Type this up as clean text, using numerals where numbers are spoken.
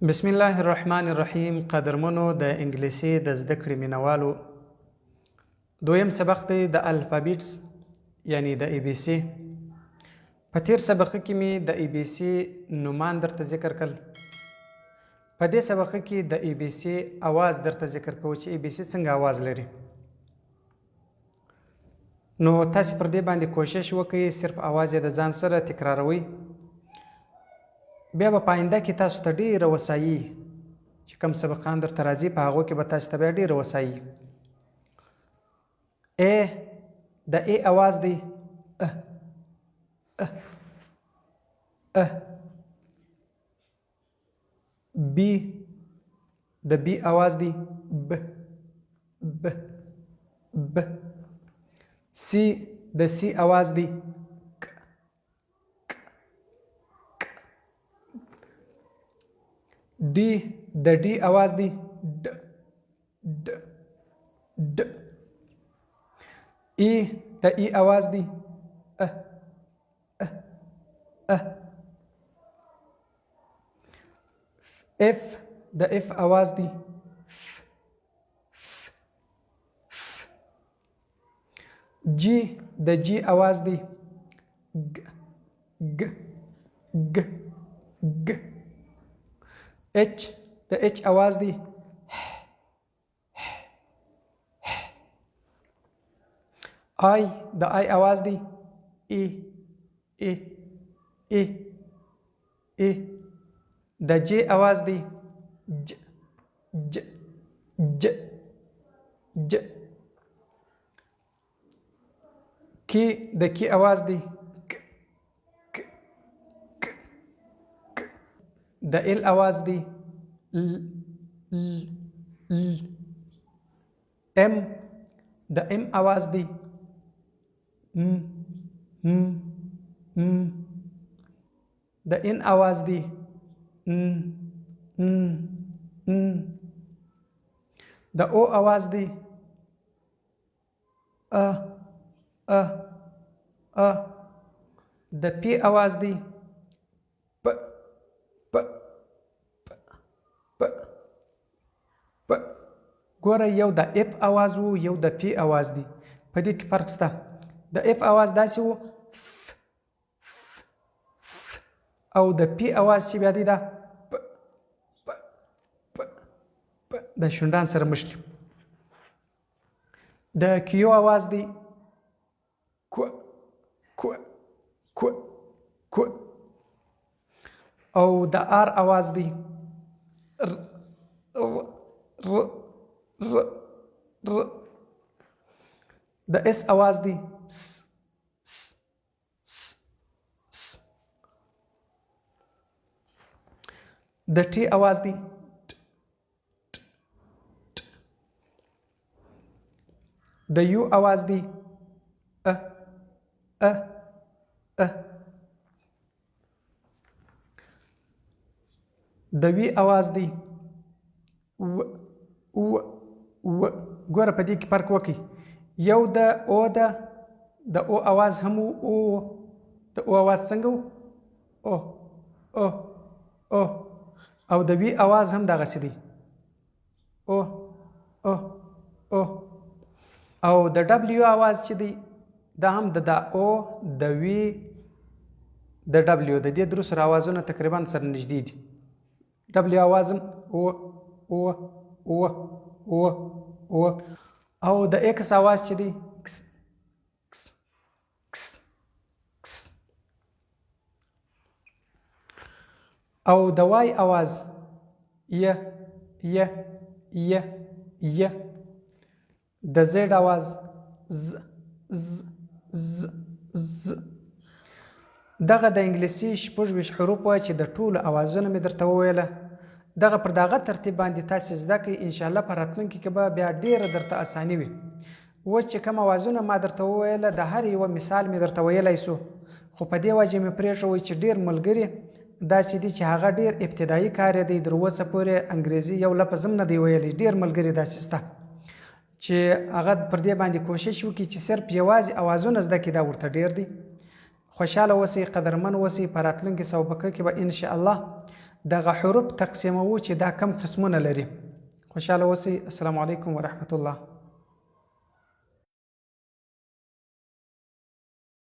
بسم الله الرحمن الرحیم. قدرمنو د انګلیسي د زده کړې مینوالو، دویم سبق دی د الفابیټس یعنی د ای بی سی. په تیر سبق کې می د ای بی سی نومان درته ذکر کړل. په دې سبق کې د ای بی سی आवाज درته ذکر کوو چې ای بی سی څنګه आवाज لري. نو تاسو پر دې باندې کوشش وکړئ صرف आवाज یې د ځان سره تکراروئ. بیا به په آینده کې تاسو ته ډېره وسایي چې کوم سبقان درته راځي په هغو کې به تاسو ته بیا ډېره وسایي. ا د ا आवाज دی بی د بی आवाज دی ب ب ب. سی د سی आवाज دی डी د डी आवाज دی ड ड ड. ای د ای आवाज دی ا ا ا. اف د اف आवाज دی ف ف ف. جی د جی आवाज دی گ گ گ گ. एच د एच आवाज دی आई د आई आवाज دی ای ای ای ای. د जे आवाज دی ج ج ج ج. की د की आवाज دی क क क क. د ال आवाज دی ل ل ل. ام د ام आवाज دی م م م. د ان आवाज دی ن ن ن. د او आवाज دی ا ا ا. د پی आवाज دی प प प प प. ګوره یو د اف आवाज وو یو د پی आवाज دی، په دې کې فرق شته. د اف आवाज داسې وو او د پی आवाज چې بیا دی دا پ پ پ پ د شونډان سره مشکل. د کیو आवाज دی کو کو کو کو. او د آر आवाज دی ر ر ر ر. د اس आवाज دی س س س س. د टी आवाज دی ट ट ट. د यू आवाज دی ا ا ا. د وی आवाज دی و و و. ګوره په دې کې فرق وکړي. یو د او د او आवाज هم او د او आवाज څنګه او او او. او د وی आवाज هم دغسې دی او او او. او د ډبلیو आवाज چې دی دا هم د او د وی د ډبلیو د دې درو سره आवाजونه تقریبا سره نږدې دي. ډبلیو आवाज هم او او او او او. او د ایکس आवाज چې دی کس کس کس کس. او د وای आवाज ی ی ی ی. د زد आवाज ز ز ز ز. دغه د انګلیسي 26 حروف وای چې د ټولو اوازونه مې درته وویله. دغه پر دغه ترتیب باندې تاسو زده کړئ، ان شاء الله په راتلونکي کې به بیا ډیره درته اساني وي. اوس چې کوم اوازونه ما درته وویله د هر یو مثال مې درته ویلی سو، خو په دې وجه مې پرېښوی چې ډیر ملګري داسې دي چې هغه ډیر ابتدایي کار یې دی، در اوسه پورې انګریزي یو لفظ هم نه دی ویلی. ډیر ملګري داسې شته چې هغه پر دې باندې کوشش وکړي چې صرف یوازې اوازونه زده کړي. دا ورته ډیر دی. خوشحاله اوسئ، قدرمن اوسئ. په راتلونکي سبق کې به ان شاء الله دغه حروف تقسیموو چې دا کم قسمونه لري. خوشحاله اوسئ. السلام علیکم ورحمت الله.